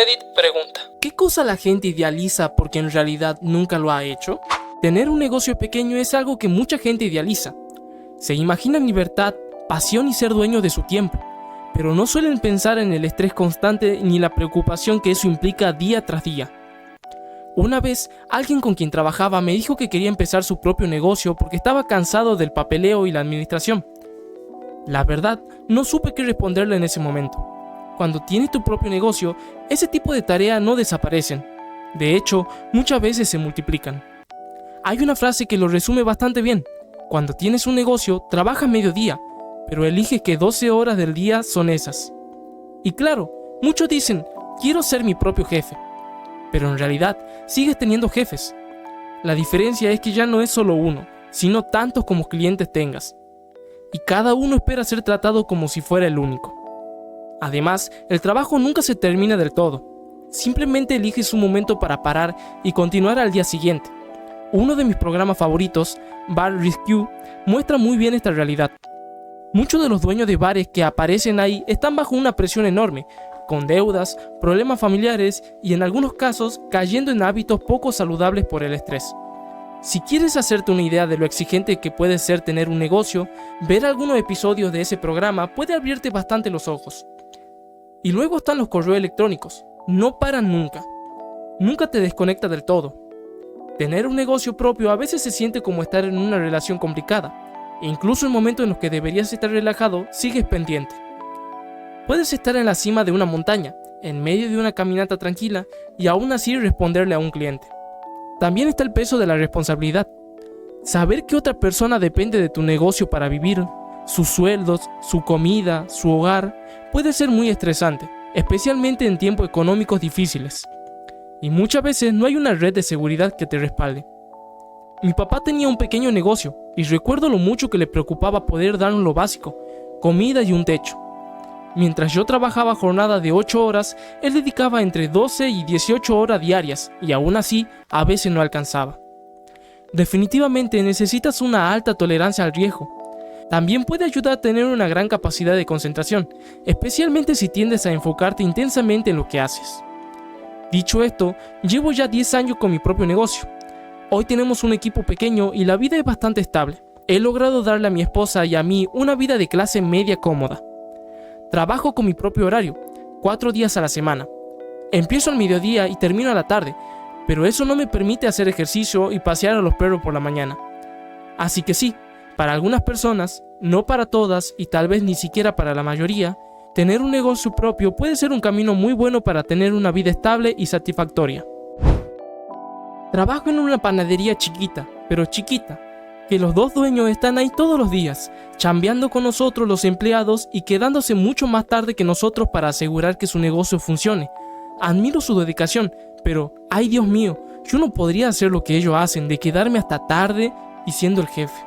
Reddit pregunta: ¿qué cosa la gente idealiza porque en realidad nunca lo ha hecho? Tener un negocio pequeño es algo que mucha gente idealiza. Se imaginan libertad, pasión y ser dueños de su tiempo, pero no suelen pensar en el estrés constante ni la preocupación que eso implica día tras día. Una vez, alguien con quien trabajaba me dijo que quería empezar su propio negocio porque estaba cansado del papeleo y la administración. La verdad, no supe qué responderle en ese momento. Cuando tienes tu propio negocio, ese tipo de tareas no desaparecen. De hecho, muchas veces se multiplican. Hay una frase que lo resume bastante bien. Cuando tienes un negocio, trabajas mediodía, pero eliges que 12 horas del día son esas. Y claro, muchos dicen, quiero ser mi propio jefe. Pero en realidad, sigues teniendo jefes. La diferencia es que ya no es solo uno, sino tantos como clientes tengas. Y cada uno espera ser tratado como si fuera el único. Además, el trabajo nunca se termina del todo. Simplemente eliges un momento para parar y continuar al día siguiente. Uno de mis programas favoritos, Bar Rescue, muestra muy bien esta realidad. Muchos de los dueños de bares que aparecen ahí están bajo una presión enorme, con deudas, problemas familiares y en algunos casos cayendo en hábitos poco saludables por el estrés. Si quieres hacerte una idea de lo exigente que puede ser tener un negocio, ver algunos episodios de ese programa puede abrirte bastante los ojos. Y luego están los correos electrónicos. No paran nunca. Nunca te desconecta del todo. Tener un negocio propio a veces se siente como estar en una relación complicada. E incluso en momentos en los que deberías estar relajado, sigues pendiente. Puedes estar en la cima de una montaña, en medio de una caminata tranquila, y aún así responderle a un cliente. También está el peso de la responsabilidad. Saber que otra persona depende de tu negocio para vivir, sus sueldos, su comida, su hogar, puede ser muy estresante, especialmente en tiempos económicos difíciles. Y muchas veces no hay una red de seguridad que te respalde. Mi papá tenía un pequeño negocio y recuerdo lo mucho que le preocupaba poder darnos lo básico, comida y un techo. Mientras yo trabajaba jornada de 8 horas, él dedicaba entre 12 y 18 horas diarias y aún así a veces no alcanzaba. Definitivamente necesitas una alta tolerancia al riesgo. También puede ayudar a tener una gran capacidad de concentración, especialmente si tiendes a enfocarte intensamente en lo que haces. Dicho esto, llevo ya 10 años con mi propio negocio. Hoy tenemos un equipo pequeño y la vida es bastante estable. He logrado darle a mi esposa y a mí una vida de clase media cómoda. Trabajo con mi propio horario, 4 días a la semana. Empiezo al mediodía y termino a la tarde, pero eso no me permite hacer ejercicio y pasear a los perros por la mañana. Así que sí, para algunas personas, no para todas y tal vez ni siquiera para la mayoría, tener un negocio propio puede ser un camino muy bueno para tener una vida estable y satisfactoria. Trabajo en una panadería chiquita, pero chiquita, que los dos dueños están ahí todos los días, chambeando con nosotros los empleados y quedándose mucho más tarde que nosotros para asegurar que su negocio funcione. Admiro su dedicación, pero, ay Dios mío, yo no podría hacer lo que ellos hacen, de quedarme hasta tarde y siendo el jefe.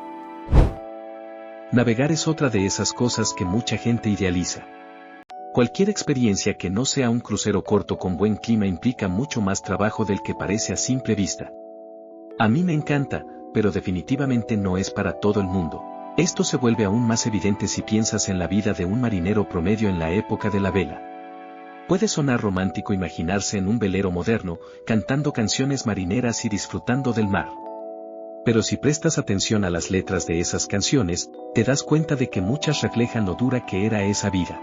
Navegar es otra de esas cosas que mucha gente idealiza. Cualquier experiencia que no sea un crucero corto con buen clima implica mucho más trabajo del que parece a simple vista. A mí me encanta, pero definitivamente no es para todo el mundo. Esto se vuelve aún más evidente si piensas en la vida de un marinero promedio en la época de la vela. Puede sonar romántico imaginarse en un velero moderno, cantando canciones marineras y disfrutando del mar. Pero si prestas atención a las letras de esas canciones, te das cuenta de que muchas reflejan lo dura que era esa vida.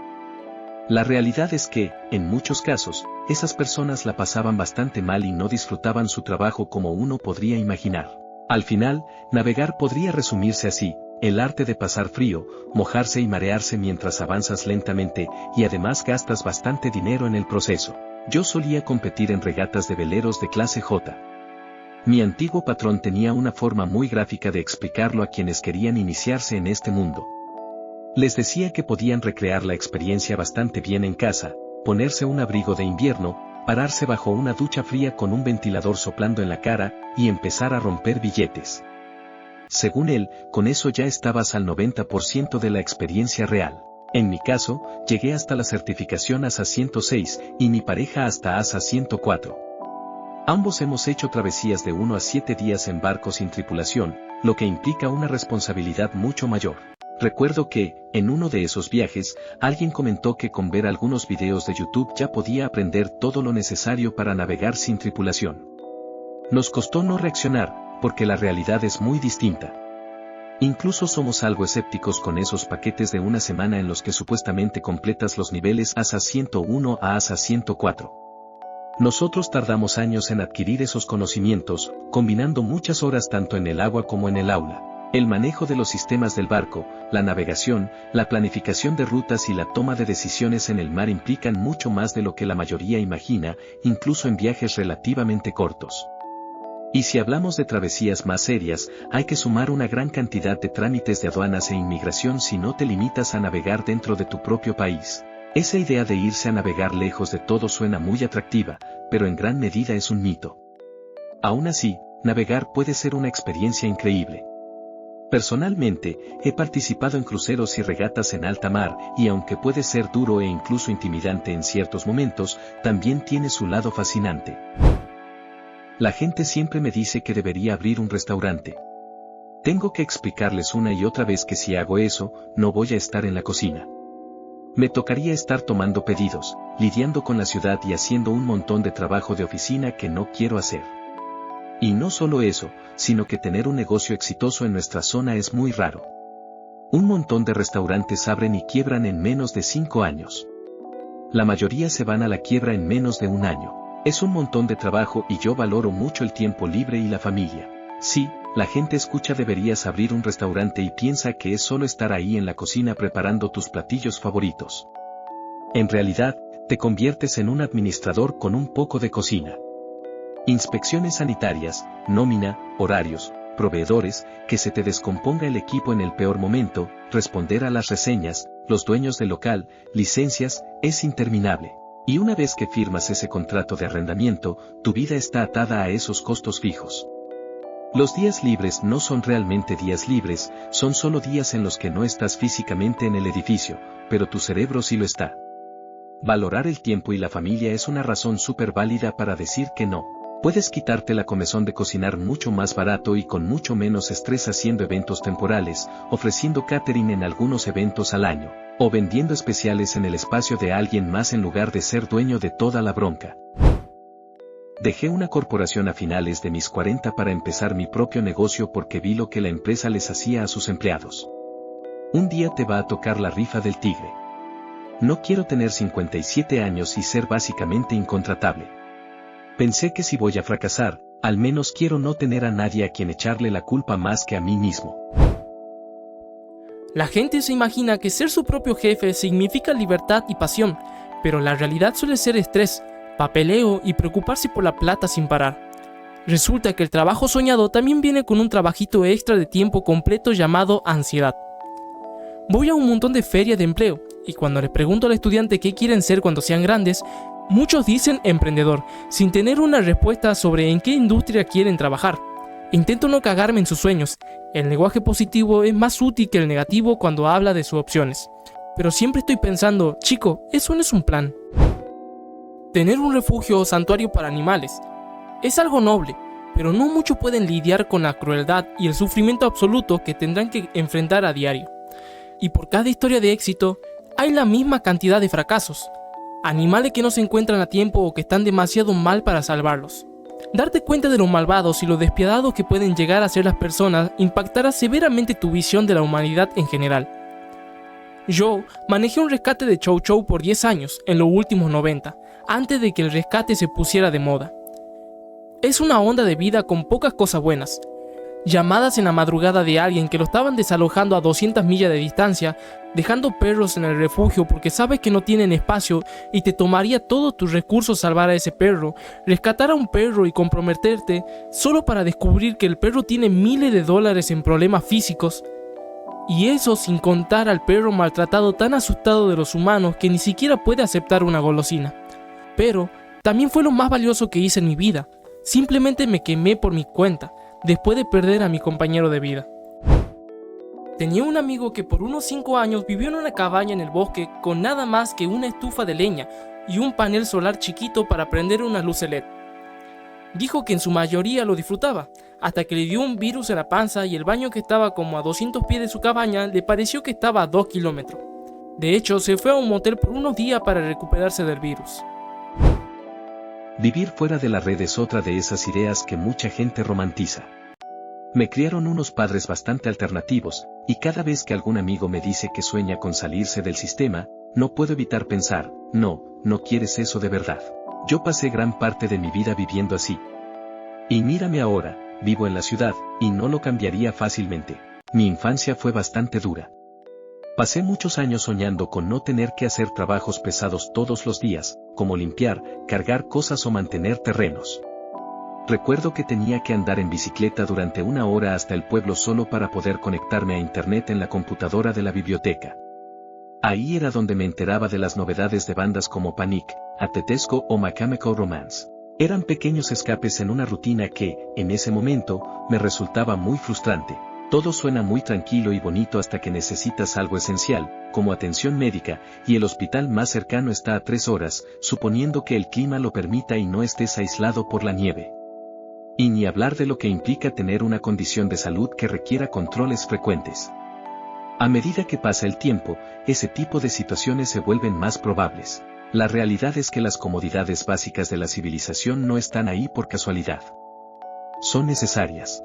La realidad es que, en muchos casos, esas personas la pasaban bastante mal y no disfrutaban su trabajo como uno podría imaginar. Al final, navegar podría resumirse así: el arte de pasar frío, mojarse y marearse mientras avanzas lentamente, y además gastas bastante dinero en el proceso. Yo solía competir en regatas de veleros de clase J. Mi antiguo patrón tenía una forma muy gráfica de explicarlo a quienes querían iniciarse en este mundo. Les decía que podían recrear la experiencia bastante bien en casa, ponerse un abrigo de invierno, pararse bajo una ducha fría con un ventilador soplando en la cara, y empezar a romper billetes. Según él, con eso ya estabas al 90% de la experiencia real. En mi caso, llegué hasta la certificación ASA 106 y mi pareja hasta ASA 104. Ambos hemos hecho travesías de 1 a 7 días en barcos sin tripulación, lo que implica una responsabilidad mucho mayor. Recuerdo que, en uno de esos viajes, alguien comentó que con ver algunos videos de YouTube ya podía aprender todo lo necesario para navegar sin tripulación. Nos costó no reaccionar, porque la realidad es muy distinta. Incluso somos algo escépticos con esos paquetes de una semana en los que supuestamente completas los niveles ASA 101 a ASA 104. Nosotros tardamos años en adquirir esos conocimientos, combinando muchas horas tanto en el agua como en el aula. El manejo de los sistemas del barco, la navegación, la planificación de rutas y la toma de decisiones en el mar implican mucho más de lo que la mayoría imagina, incluso en viajes relativamente cortos. Y si hablamos de travesías más serias, hay que sumar una gran cantidad de trámites de aduanas e inmigración si no te limitas a navegar dentro de tu propio país. Esa idea de irse a navegar lejos de todo suena muy atractiva, pero en gran medida es un mito. Aún así, navegar puede ser una experiencia increíble. Personalmente, he participado en cruceros y regatas en alta mar, y aunque puede ser duro e incluso intimidante en ciertos momentos, también tiene su lado fascinante. La gente siempre me dice que debería abrir un restaurante. Tengo que explicarles una y otra vez que si hago eso, no voy a estar en la cocina. Me tocaría estar tomando pedidos, lidiando con la ciudad y haciendo un montón de trabajo de oficina que no quiero hacer. Y no solo eso, sino que tener un negocio exitoso en nuestra zona es muy raro. Un montón de restaurantes abren y quiebran en menos de 5 años. La mayoría se van a la quiebra en menos de un año. Es un montón de trabajo y yo valoro mucho el tiempo libre y la familia. Sí, la gente escucha deberías abrir un restaurante y piensa que es solo estar ahí en la cocina preparando tus platillos favoritos. En realidad, te conviertes en un administrador con un poco de cocina. Inspecciones sanitarias, nómina, horarios, proveedores, que se te descomponga el equipo en el peor momento, responder a las reseñas, los dueños del local, licencias, es interminable. Y una vez que firmas ese contrato de arrendamiento, tu vida está atada a esos costos fijos. Los días libres no son realmente días libres, son solo días en los que no estás físicamente en el edificio, pero tu cerebro sí lo está. Valorar el tiempo y la familia es una razón súper válida para decir que no. Puedes quitarte la comezón de cocinar mucho más barato y con mucho menos estrés haciendo eventos temporales, ofreciendo catering en algunos eventos al año, o vendiendo especiales en el espacio de alguien más en lugar de ser dueño de toda la bronca. Dejé una corporación a finales de mis 40 para empezar mi propio negocio porque vi lo que la empresa les hacía a sus empleados. Un día te va a tocar la rifa del tigre. No quiero tener 57 años y ser básicamente incontratable. Pensé que si voy a fracasar, al menos quiero no tener a nadie a quien echarle la culpa más que a mí mismo. La gente se imagina que ser su propio jefe significa libertad y pasión, pero la realidad suele ser estrés, papeleo y preocuparse por la plata sin parar. Resulta que el trabajo soñado también viene con un trabajito extra de tiempo completo llamado ansiedad. Voy a un montón de ferias de empleo, y cuando les pregunto al estudiante qué quieren ser cuando sean grandes, muchos dicen emprendedor, sin tener una respuesta sobre en qué industria quieren trabajar. Intento no cagarme en sus sueños. El lenguaje positivo es más útil que el negativo cuando habla de sus opciones. Pero siempre estoy pensando, chico, eso no es un plan. Tener un refugio o santuario para animales es algo noble, pero no muchos pueden lidiar con la crueldad y el sufrimiento absoluto que tendrán que enfrentar a diario. Y por cada historia de éxito, hay la misma cantidad de fracasos. Animales que no se encuentran a tiempo o que están demasiado mal para salvarlos. Darte cuenta de lo malvados y lo despiadados que pueden llegar a ser las personas impactará severamente tu visión de la humanidad en general. Yo manejé un rescate de Chow Chow por 10 años, en los últimos 90, antes de que el rescate se pusiera de moda. Es una onda de vida con pocas cosas buenas. Llamadas en la madrugada de alguien que lo estaban desalojando a 200 millas de distancia, dejando perros en el refugio porque sabes que no tienen espacio y te tomaría todos tus recursos salvar a ese perro, rescatar a un perro y comprometerte solo para descubrir que el perro tiene miles de dólares en problemas físicos. Y eso sin contar al perro maltratado tan asustado de los humanos que ni siquiera puede aceptar una golosina. Pero también fue lo más valioso que hice en mi vida. Simplemente me quemé por mi cuenta, después de perder a mi compañero de vida. Tenía un amigo que por unos 5 años vivió en una cabaña en el bosque con nada más que una estufa de leña y un panel solar chiquito para prender una luz LED. Dijo que en su mayoría lo disfrutaba, hasta que le dio un virus en la panza y el baño que estaba como a 200 pies de su cabaña le pareció que estaba a 2 kilómetros. De hecho, se fue a un motel por unos días para recuperarse del virus. Vivir fuera de la red es otra de esas ideas que mucha gente romantiza. Me criaron unos padres bastante alternativos, y cada vez que algún amigo me dice que sueña con salirse del sistema, no puedo evitar pensar, no quieres eso de verdad. Yo pasé gran parte de mi vida viviendo así. Y mírame ahora, vivo en la ciudad, y no lo cambiaría fácilmente. Mi infancia fue bastante dura. Pasé muchos años soñando con no tener que hacer trabajos pesados todos los días, como limpiar, cargar cosas o mantener terrenos. Recuerdo que tenía que andar en bicicleta durante 1 hora hasta el pueblo solo para poder conectarme a internet en la computadora de la biblioteca. Ahí era donde me enteraba de las novedades de bandas como Panic, Atetesco o My Chemical Romance. Eran pequeños escapes en una rutina que, en ese momento, me resultaba muy frustrante. Todo suena muy tranquilo y bonito hasta que necesitas algo esencial, como atención médica, y el hospital más cercano está a 3 horas, suponiendo que el clima lo permita y no estés aislado por la nieve. Y ni hablar de lo que implica tener una condición de salud que requiera controles frecuentes. A medida que pasa el tiempo, ese tipo de situaciones se vuelven más probables. La realidad es que las comodidades básicas de la civilización no están ahí por casualidad. Son necesarias.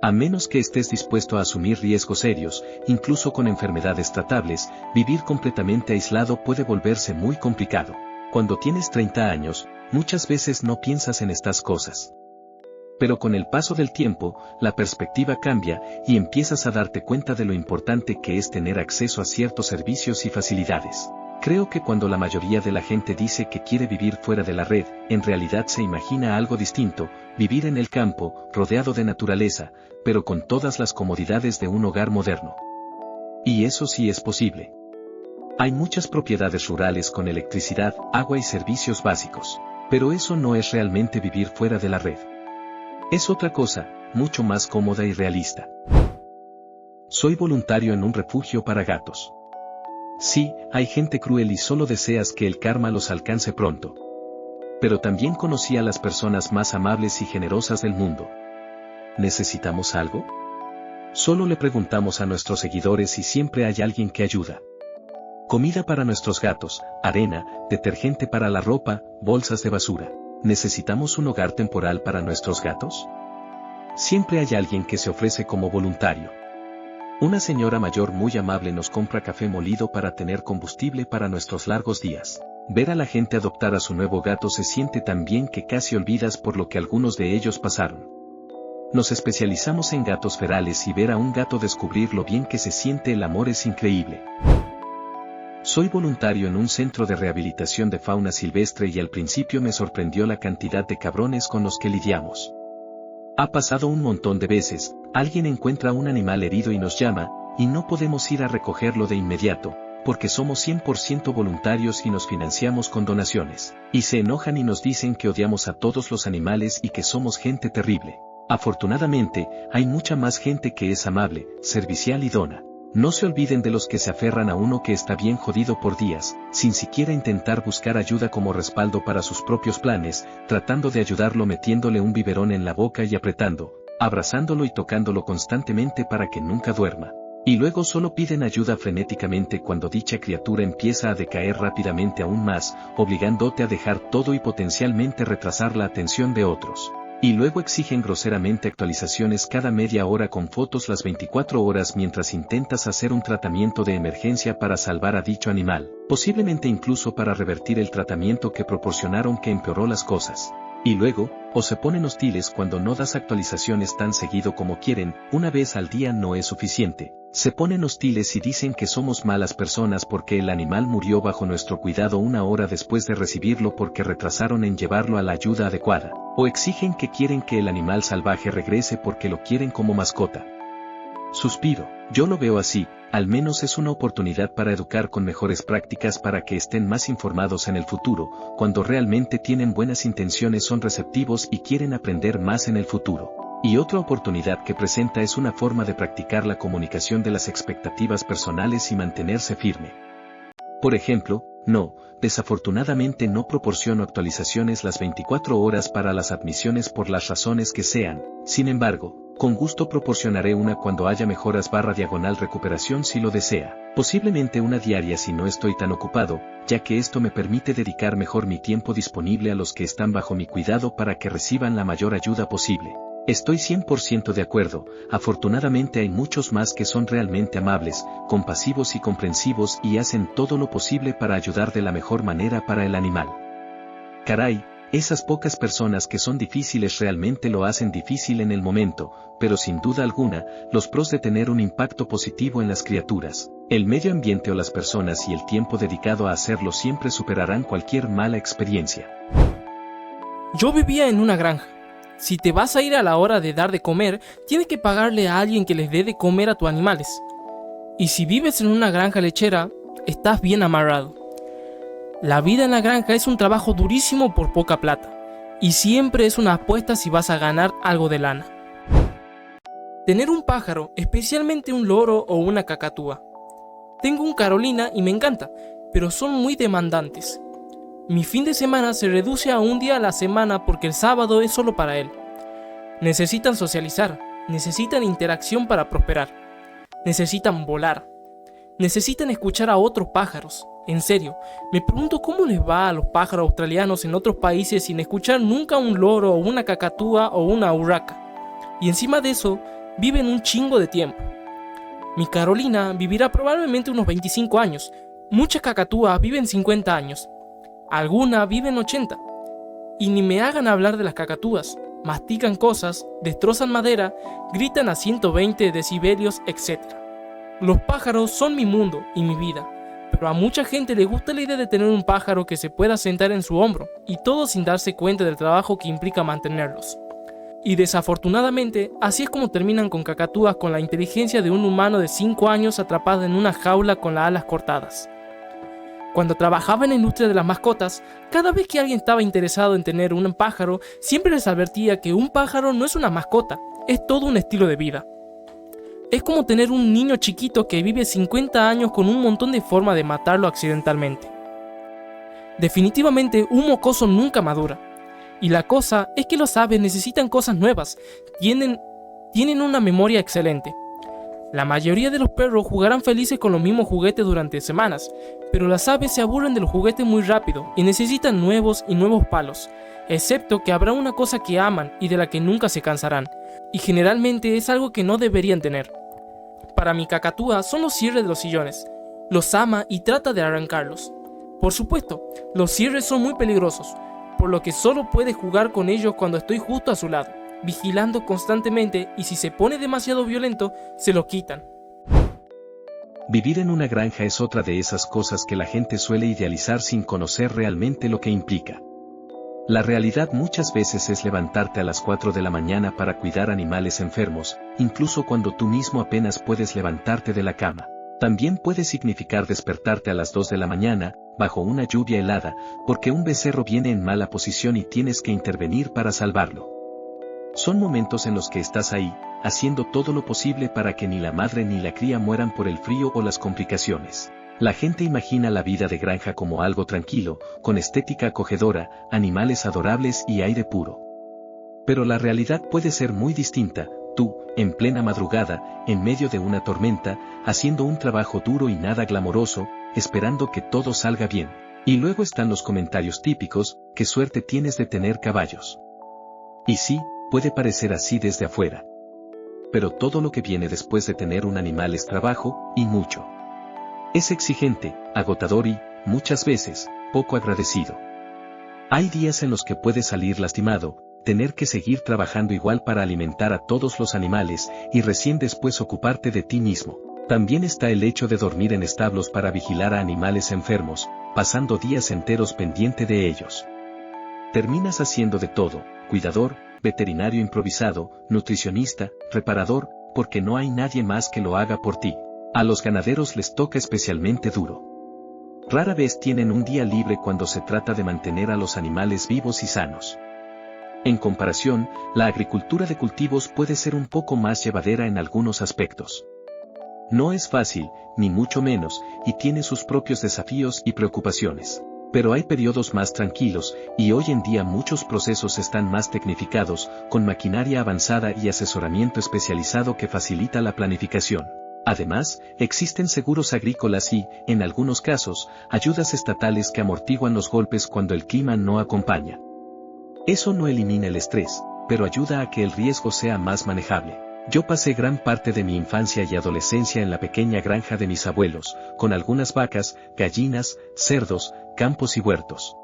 A menos que estés dispuesto a asumir riesgos serios, incluso con enfermedades tratables, vivir completamente aislado puede volverse muy complicado. Cuando tienes 30 años, muchas veces no piensas en estas cosas. Pero con el paso del tiempo, la perspectiva cambia y empiezas a darte cuenta de lo importante que es tener acceso a ciertos servicios y facilidades. Creo que cuando la mayoría de la gente dice que quiere vivir fuera de la red, en realidad se imagina algo distinto, vivir en el campo, rodeado de naturaleza, pero con todas las comodidades de un hogar moderno. Y eso sí es posible. Hay muchas propiedades rurales con electricidad, agua y servicios básicos, pero eso no es realmente vivir fuera de la red. Es otra cosa, mucho más cómoda y realista. Soy voluntario en un refugio para gatos. Sí, hay gente cruel y solo deseas que el karma los alcance pronto. Pero también conocí a las personas más amables y generosas del mundo. ¿Necesitamos algo? Solo le preguntamos a nuestros seguidores y siempre hay alguien que ayuda. Comida para nuestros gatos, arena, detergente para la ropa, bolsas de basura. ¿Necesitamos un hogar temporal para nuestros gatos? Siempre hay alguien que se ofrece como voluntario. Una señora mayor muy amable nos compra café molido para tener combustible para nuestros largos días. Ver a la gente adoptar a su nuevo gato se siente tan bien que casi olvidas por lo que algunos de ellos pasaron. Nos especializamos en gatos ferales y ver a un gato descubrir lo bien que se siente el amor es increíble. Soy voluntario en un centro de rehabilitación de fauna silvestre y al principio me sorprendió la cantidad de cabrones con los que lidiamos. Ha pasado un montón de veces, alguien encuentra un animal herido y nos llama, y no podemos ir a recogerlo de inmediato, porque somos 100% voluntarios y nos financiamos con donaciones. Y se enojan y nos dicen que odiamos a todos los animales y que somos gente terrible. Afortunadamente, hay mucha más gente que es amable, servicial y dona. No se olviden de los que se aferran a uno que está bien jodido por días, sin siquiera intentar buscar ayuda como respaldo para sus propios planes, tratando de ayudarlo metiéndole un biberón en la boca y apretando, abrazándolo y tocándolo constantemente para que nunca duerma. Y luego solo piden ayuda frenéticamente cuando dicha criatura empieza a decaer rápidamente aún más, obligándote a dejar todo y potencialmente retrasar la atención de otros. Y luego exigen groseramente actualizaciones cada media hora con fotos las 24 horas mientras intentas hacer un tratamiento de emergencia para salvar a dicho animal, posiblemente incluso para revertir el tratamiento que proporcionaron que empeoró las cosas. Y luego, o se ponen hostiles cuando no das actualizaciones tan seguido como quieren, una vez al día no es suficiente. Se ponen hostiles y dicen que somos malas personas porque el animal murió bajo nuestro cuidado 1 hora después de recibirlo porque retrasaron en llevarlo a la ayuda adecuada. O exigen que quieren que el animal salvaje regrese porque lo quieren como mascota. Suspiro, yo lo veo así, al menos es una oportunidad para educar con mejores prácticas para que estén más informados en el futuro, cuando realmente tienen buenas intenciones son receptivos y quieren aprender más en el futuro. Y otra oportunidad que presenta es una forma de practicar la comunicación de las expectativas personales y mantenerse firme. Por ejemplo, no, desafortunadamente no proporciono actualizaciones las 24 horas para las admisiones por las razones que sean. Sin embargo, con gusto proporcionaré una cuando haya mejoras /recuperación si lo desea. Posiblemente una diaria si no estoy tan ocupado, ya que esto me permite dedicar mejor mi tiempo disponible a los que están bajo mi cuidado para que reciban la mayor ayuda posible. Estoy 100% de acuerdo, afortunadamente hay muchos más que son realmente amables, compasivos y comprensivos y hacen todo lo posible para ayudar de la mejor manera para el animal. Caray, esas pocas personas que son difíciles realmente lo hacen difícil en el momento, pero sin duda alguna, los pros de tener un impacto positivo en las criaturas, el medio ambiente o las personas y el tiempo dedicado a hacerlo siempre superarán cualquier mala experiencia. Yo vivía en una granja. Si te vas a ir a la hora de dar de comer, tienes que pagarle a alguien que les dé de comer a tus animales. Y si vives en una granja lechera, estás bien amarrado. La vida en la granja es un trabajo durísimo por poca plata, y siempre es una apuesta si vas a ganar algo de lana. Tener un pájaro, especialmente un loro o una cacatúa. Tengo un Carolina y me encanta, pero son muy demandantes. Mi fin de semana se reduce a un día a la semana porque el sábado es solo para él. Necesitan socializar, necesitan interacción para prosperar, necesitan volar, necesitan escuchar a otros pájaros. En serio, me pregunto cómo les va a los pájaros australianos en otros países sin escuchar nunca un loro o una cacatúa o una urraca. Y encima de eso, viven un chingo de tiempo. Mi Carolina vivirá probablemente unos 25 años, muchas cacatúas viven 50 años. Algunas viven 80. Y ni me hagan hablar de las cacatúas. Mastican cosas, destrozan madera, gritan a 120 decibelios, etc. Los pájaros son mi mundo y mi vida. Pero a mucha gente le gusta la idea de tener un pájaro que se pueda sentar en su hombro, y todo sin darse cuenta del trabajo que implica mantenerlos. Y desafortunadamente, así es como terminan con cacatúas con la inteligencia de un humano de 5 años atrapada en una jaula con las alas cortadas. Cuando trabajaba en la industria de las mascotas, cada vez que alguien estaba interesado en tener un pájaro, siempre les advertía que un pájaro no es una mascota, es todo un estilo de vida. Es como tener un niño chiquito que vive 50 años con un montón de formas de matarlo accidentalmente. Definitivamente un mocoso nunca madura. Y la cosa es que los aves necesitan cosas nuevas, tienen una memoria excelente. La mayoría de los perros jugarán felices con los mismos juguetes durante semanas, pero las aves se aburren de los juguetes muy rápido y necesitan nuevos y nuevos palos, excepto que habrá una cosa que aman y de la que nunca se cansarán, y generalmente es algo que no deberían tener. Para mi cacatúa son los cierres de los sillones, los ama y trata de arrancarlos. Por supuesto, los cierres son muy peligrosos, por lo que solo puede jugar con ellos cuando estoy justo a su lado, vigilando constantemente, y si se pone demasiado violento, se lo quitan. Vivir en una granja es otra de esas cosas que la gente suele idealizar sin conocer realmente lo que implica. La realidad muchas veces es levantarte a las 4 de la mañana para cuidar animales enfermos, incluso cuando tú mismo apenas puedes levantarte de la cama. También puede significar despertarte a las 2 de la mañana, bajo una lluvia helada, porque un becerro viene en mala posición y tienes que intervenir para salvarlo. Son momentos en los que estás ahí, haciendo todo lo posible para que ni la madre ni la cría mueran por el frío o las complicaciones. La gente imagina la vida de granja como algo tranquilo, con estética acogedora, animales adorables y aire puro. Pero la realidad puede ser muy distinta. Tú, en plena madrugada, en medio de una tormenta, haciendo un trabajo duro y nada glamoroso, esperando que todo salga bien. Y luego están los comentarios típicos: ¿qué suerte tienes de tener caballos? Y sí, puede parecer así desde afuera. Pero todo lo que viene después de tener un animal es trabajo, y mucho. Es exigente, agotador y, muchas veces, poco agradecido. Hay días en los que puedes salir lastimado, tener que seguir trabajando igual para alimentar a todos los animales, y recién después ocuparte de ti mismo. También está el hecho de dormir en establos para vigilar a animales enfermos, pasando días enteros pendiente de ellos. Terminas haciendo de todo: cuidador, veterinario improvisado, nutricionista, reparador, porque no hay nadie más que lo haga por ti. A los ganaderos les toca especialmente duro. Rara vez tienen un día libre cuando se trata de mantener a los animales vivos y sanos. En comparación, la agricultura de cultivos puede ser un poco más llevadera en algunos aspectos. No es fácil, ni mucho menos, y tiene sus propios desafíos y preocupaciones. Pero hay periodos más tranquilos, y hoy en día muchos procesos están más tecnificados, con maquinaria avanzada y asesoramiento especializado que facilita la planificación. Además, existen seguros agrícolas y, en algunos casos, ayudas estatales que amortiguan los golpes cuando el clima no acompaña. Eso no elimina el estrés, pero ayuda a que el riesgo sea más manejable. Yo pasé gran parte de mi infancia y adolescencia en la pequeña granja de mis abuelos, con algunas vacas, gallinas, cerdos, campos y huertos.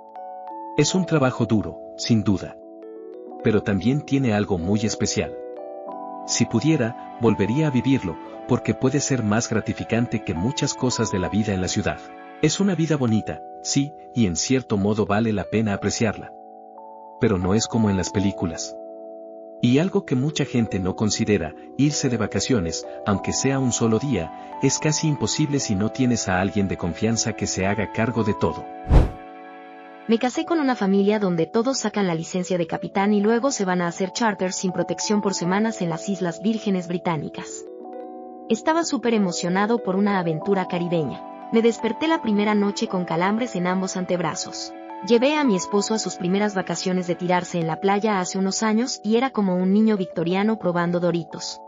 Es un trabajo duro, sin duda. Pero también tiene algo muy especial. Si pudiera, volvería a vivirlo, porque puede ser más gratificante que muchas cosas de la vida en la ciudad. Es una vida bonita, sí, y en cierto modo vale la pena apreciarla. Pero no es como en las películas. Y algo que mucha gente no considera, irse de vacaciones, aunque sea un solo día, es casi imposible si no tienes a alguien de confianza que se haga cargo de todo. Me casé con una familia donde todos sacan la licencia de capitán y luego se van a hacer charters sin protección por semanas en las Islas Vírgenes Británicas. Estaba súper emocionado por una aventura caribeña. Me desperté la primera noche con calambres en ambos antebrazos. Llevé a mi esposo a sus primeras vacaciones de tirarse en la playa hace unos años y era como un niño victoriano probando Doritos.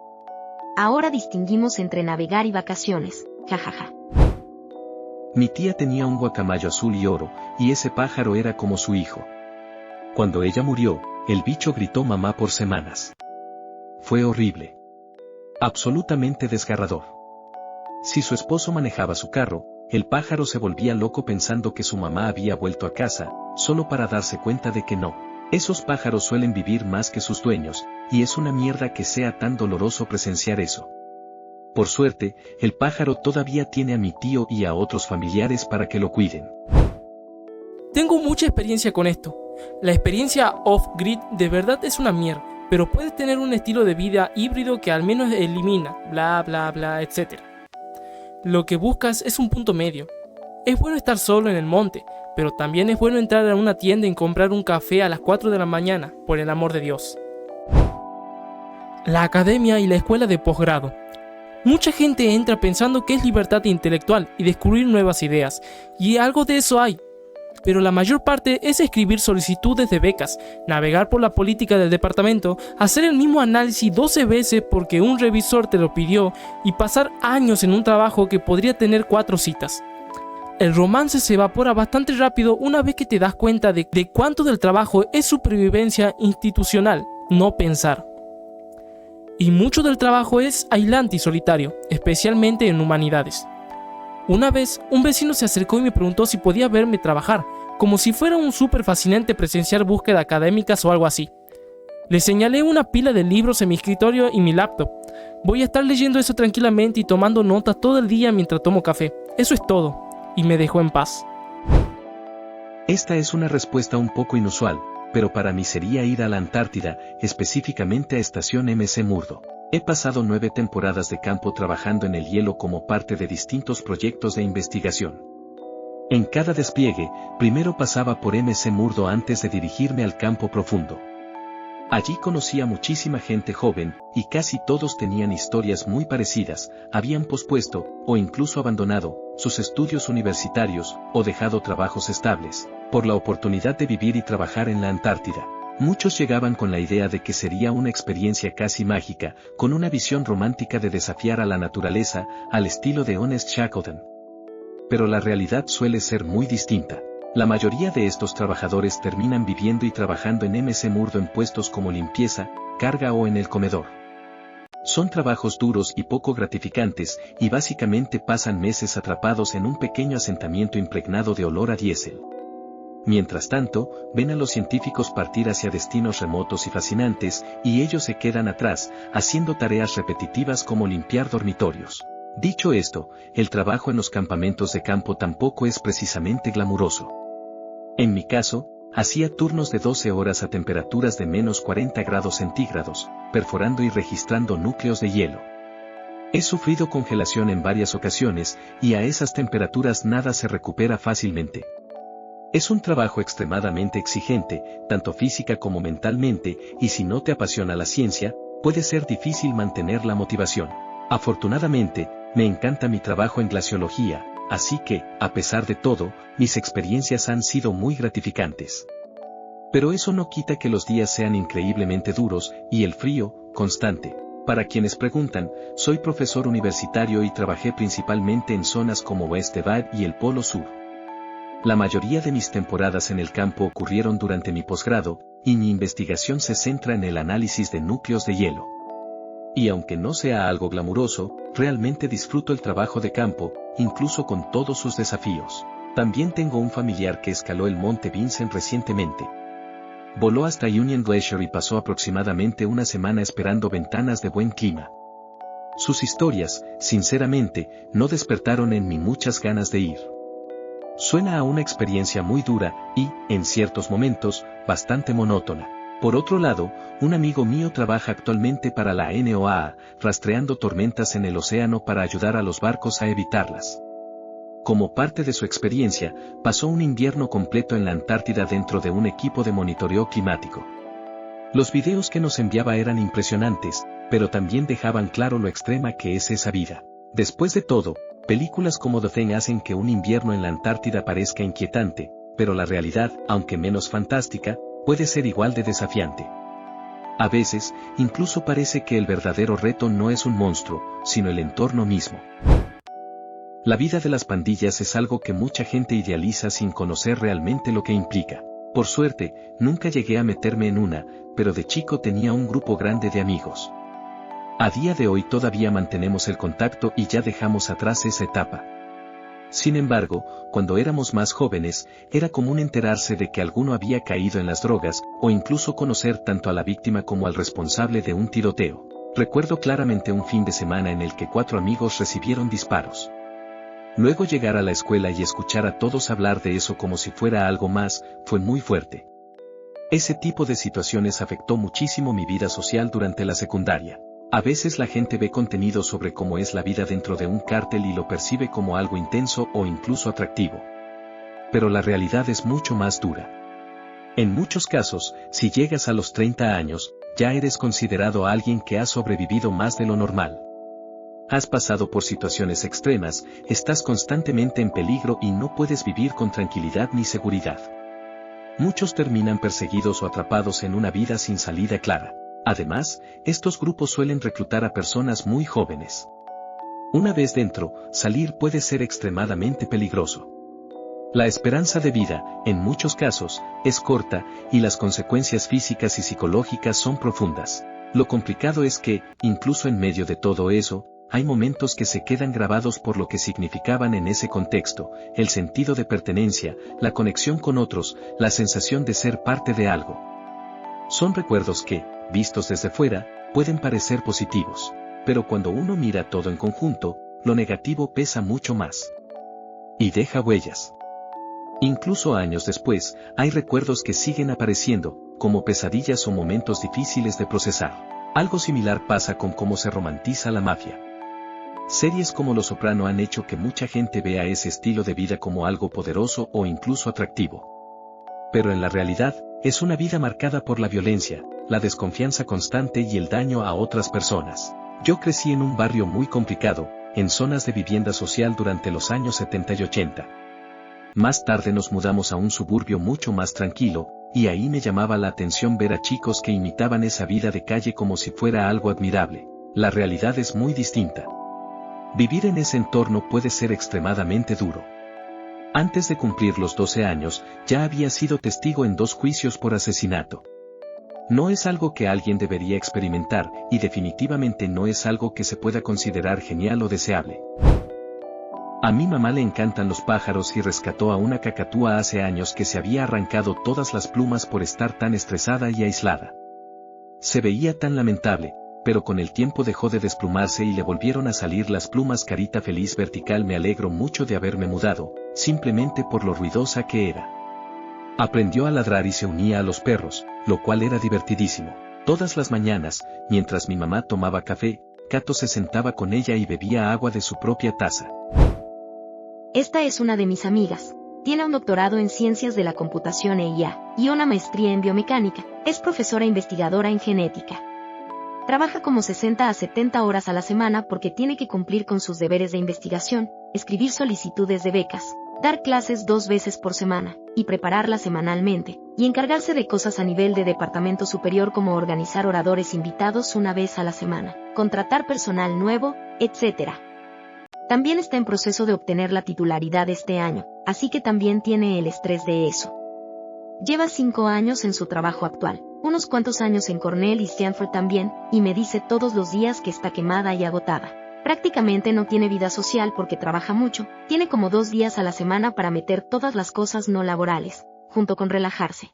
Ahora distinguimos entre navegar y vacaciones, jajaja. Mi tía tenía un guacamayo azul y oro, y ese pájaro era como su hijo. Cuando ella murió, el bicho gritó mamá por semanas. Fue horrible. Absolutamente desgarrador. Si su esposo manejaba su carro, el pájaro se volvía loco pensando que su mamá había vuelto a casa, solo para darse cuenta de que no. Esos pájaros suelen vivir más que sus dueños, y es una mierda que sea tan doloroso presenciar eso. Por suerte, el pájaro todavía tiene a mi tío y a otros familiares para que lo cuiden. Tengo mucha experiencia con esto. La experiencia off-grid de verdad es una mierda, pero puedes tener un estilo de vida híbrido que al menos elimina, bla bla bla, etc. Lo que buscas es un punto medio. Es bueno estar solo en el monte, pero también es bueno entrar a una tienda y comprar un café a las 4 de la mañana, por el amor de Dios. La academia y la escuela de posgrado. Mucha gente entra pensando que es libertad intelectual y descubrir nuevas ideas, y algo de eso hay. Pero la mayor parte es escribir solicitudes de becas, navegar por la política del departamento, hacer el mismo análisis 12 veces porque un revisor te lo pidió y pasar años en un trabajo que podría tener 4 citas. El romance se evapora bastante rápido una vez que te das cuenta de cuánto del trabajo es supervivencia institucional, no pensar. Y mucho del trabajo es aislante y solitario, especialmente en humanidades. Una vez, un vecino se acercó y me preguntó si podía verme trabajar, como si fuera un súper fascinante presenciar búsqueda académicas o algo así. Le señalé una pila de libros en mi escritorio y mi laptop. Voy a estar leyendo eso tranquilamente y tomando notas todo el día mientras tomo café. Eso es todo. Y me dejó en paz. Esta es una respuesta un poco inusual, pero para mí sería ir a la Antártida, específicamente a Estación McMurdo. He pasado 9 temporadas de campo trabajando en el hielo como parte de distintos proyectos de investigación. En cada despliegue, primero pasaba por McMurdo antes de dirigirme al campo profundo. Allí conocí a muchísima gente joven, y casi todos tenían historias muy parecidas, habían pospuesto, o incluso abandonado, sus estudios universitarios, o dejado trabajos estables, por la oportunidad de vivir y trabajar en la Antártida. Muchos llegaban con la idea de que sería una experiencia casi mágica, con una visión romántica de desafiar a la naturaleza, al estilo de Honest Shackleton. Pero la realidad suele ser muy distinta. La mayoría de estos trabajadores terminan viviendo y trabajando en McMurdo en puestos como limpieza, carga o en el comedor. Son trabajos duros y poco gratificantes, y básicamente pasan meses atrapados en un pequeño asentamiento impregnado de olor a diésel. Mientras tanto, ven a los científicos partir hacia destinos remotos y fascinantes, y ellos se quedan atrás, haciendo tareas repetitivas como limpiar dormitorios. Dicho esto, el trabajo en los campamentos de campo tampoco es precisamente glamuroso. En mi caso, hacía turnos de 12 horas a temperaturas de menos 40 grados centígrados, perforando y registrando núcleos de hielo. He sufrido congelación en varias ocasiones, y a esas temperaturas nada se recupera fácilmente. Es un trabajo extremadamente exigente, tanto física como mentalmente, y si no te apasiona la ciencia, puede ser difícil mantener la motivación. Afortunadamente, Me encanta mi trabajo en glaciología, así que, a pesar de todo, mis experiencias han sido muy gratificantes. Pero eso no quita que los días sean increíblemente duros, y el frío, constante. Para quienes preguntan, soy profesor universitario y trabajé principalmente en zonas como West Divide y el Polo Sur. La mayoría de mis temporadas en el campo ocurrieron durante mi posgrado, y mi investigación se centra en el análisis de núcleos de hielo. Y aunque no sea algo glamuroso, realmente disfruto el trabajo de campo, incluso con todos sus desafíos. También tengo un familiar que escaló el Monte Vinson recientemente. Voló hasta Union Glacier y pasó aproximadamente una semana esperando ventanas de buen clima. Sus historias, sinceramente, no despertaron en mí muchas ganas de ir. Suena a una experiencia muy dura y, en ciertos momentos, bastante monótona. Por otro lado, un amigo mío trabaja actualmente para la NOAA, rastreando tormentas en el océano para ayudar a los barcos a evitarlas. Como parte de su experiencia, pasó un invierno completo en la Antártida dentro de un equipo de monitoreo climático. Los videos que nos enviaba eran impresionantes, pero también dejaban claro lo extrema que es esa vida. Después de todo, películas como The Thing hacen que un invierno en la Antártida parezca inquietante, pero la realidad, aunque menos fantástica, puede ser igual de desafiante. A veces, incluso parece que el verdadero reto no es un monstruo, sino el entorno mismo. La vida de las pandillas es algo que mucha gente idealiza sin conocer realmente lo que implica. Por suerte, nunca llegué a meterme en una, pero de chico tenía un grupo grande de amigos. A día de hoy todavía mantenemos el contacto y ya dejamos atrás esa etapa. Sin embargo, cuando éramos más jóvenes, era común enterarse de que alguno había caído en las drogas, o incluso conocer tanto a la víctima como al responsable de un tiroteo. Recuerdo claramente un fin de semana en el que 4 amigos recibieron disparos. Luego llegar a la escuela y escuchar a todos hablar de eso como si fuera algo más, fue muy fuerte. Ese tipo de situaciones afectó muchísimo mi vida social durante la secundaria. A veces la gente ve contenido sobre cómo es la vida dentro de un cártel y lo percibe como algo intenso o incluso atractivo. Pero la realidad es mucho más dura. En muchos casos, si llegas a los 30 años, ya eres considerado alguien que ha sobrevivido más de lo normal. Has pasado por situaciones extremas, estás constantemente en peligro y no puedes vivir con tranquilidad ni seguridad. Muchos terminan perseguidos o atrapados en una vida sin salida clara. Además, estos grupos suelen reclutar a personas muy jóvenes. Una vez dentro, salir puede ser extremadamente peligroso. La esperanza de vida, en muchos casos, es corta, y las consecuencias físicas y psicológicas son profundas. Lo complicado es que, incluso en medio de todo eso, hay momentos que se quedan grabados por lo que significaban en ese contexto, el sentido de pertenencia, la conexión con otros, la sensación de ser parte de algo. Son recuerdos que, vistos desde fuera, pueden parecer positivos, pero cuando uno mira todo en conjunto, lo negativo pesa mucho más. Y deja huellas. Incluso años después, hay recuerdos que siguen apareciendo, como pesadillas o momentos difíciles de procesar. Algo similar pasa con cómo se romantiza la mafia. Series como Los Soprano han hecho que mucha gente vea ese estilo de vida como algo poderoso o incluso atractivo. Pero en la realidad, es una vida marcada por la violencia, la desconfianza constante y el daño a otras personas. Yo crecí en un barrio muy complicado, en zonas de vivienda social durante los años 70 y 80. Más tarde nos mudamos a un suburbio mucho más tranquilo, y ahí me llamaba la atención ver a chicos que imitaban esa vida de calle como si fuera algo admirable. La realidad es muy distinta. Vivir en ese entorno puede ser extremadamente duro. Antes de cumplir los 12 años, ya había sido testigo en 2 juicios por asesinato. No es algo que alguien debería experimentar, y definitivamente no es algo que se pueda considerar genial o deseable. A mi mamá le encantan los pájaros y rescató a una cacatúa hace años que se había arrancado todas las plumas por estar tan estresada y aislada. Se veía tan lamentable, pero con el tiempo dejó de desplumarse y le volvieron a salir las plumas. Carita feliz vertical. Me alegro mucho de haberme mudado, simplemente por lo ruidosa que era. Aprendió a ladrar y se unía a los perros, lo cual era divertidísimo. Todas las mañanas, mientras mi mamá tomaba café, Cato se sentaba con ella y bebía agua de su propia taza. Esta es una de mis amigas. Tiene un doctorado en Ciencias de la Computación e IA, y una maestría en Biomecánica. Es profesora investigadora en Genética. Trabaja como 60 a 70 horas a la semana porque tiene que cumplir con sus deberes de investigación, escribir solicitudes de becas, dar clases 2 veces por semana, y prepararlas semanalmente, y encargarse de cosas a nivel de departamento superior como organizar oradores invitados 1 vez a la semana, contratar personal nuevo, etc. También está en proceso de obtener la titularidad este año, así que también tiene el estrés de eso. Lleva 5 años en su trabajo actual, unos cuantos años en Cornell y Stanford también, y me dice todos los días que está quemada y agotada. Prácticamente no tiene vida social porque trabaja mucho, tiene como 2 días a la semana para meter todas las cosas no laborales, junto con relajarse.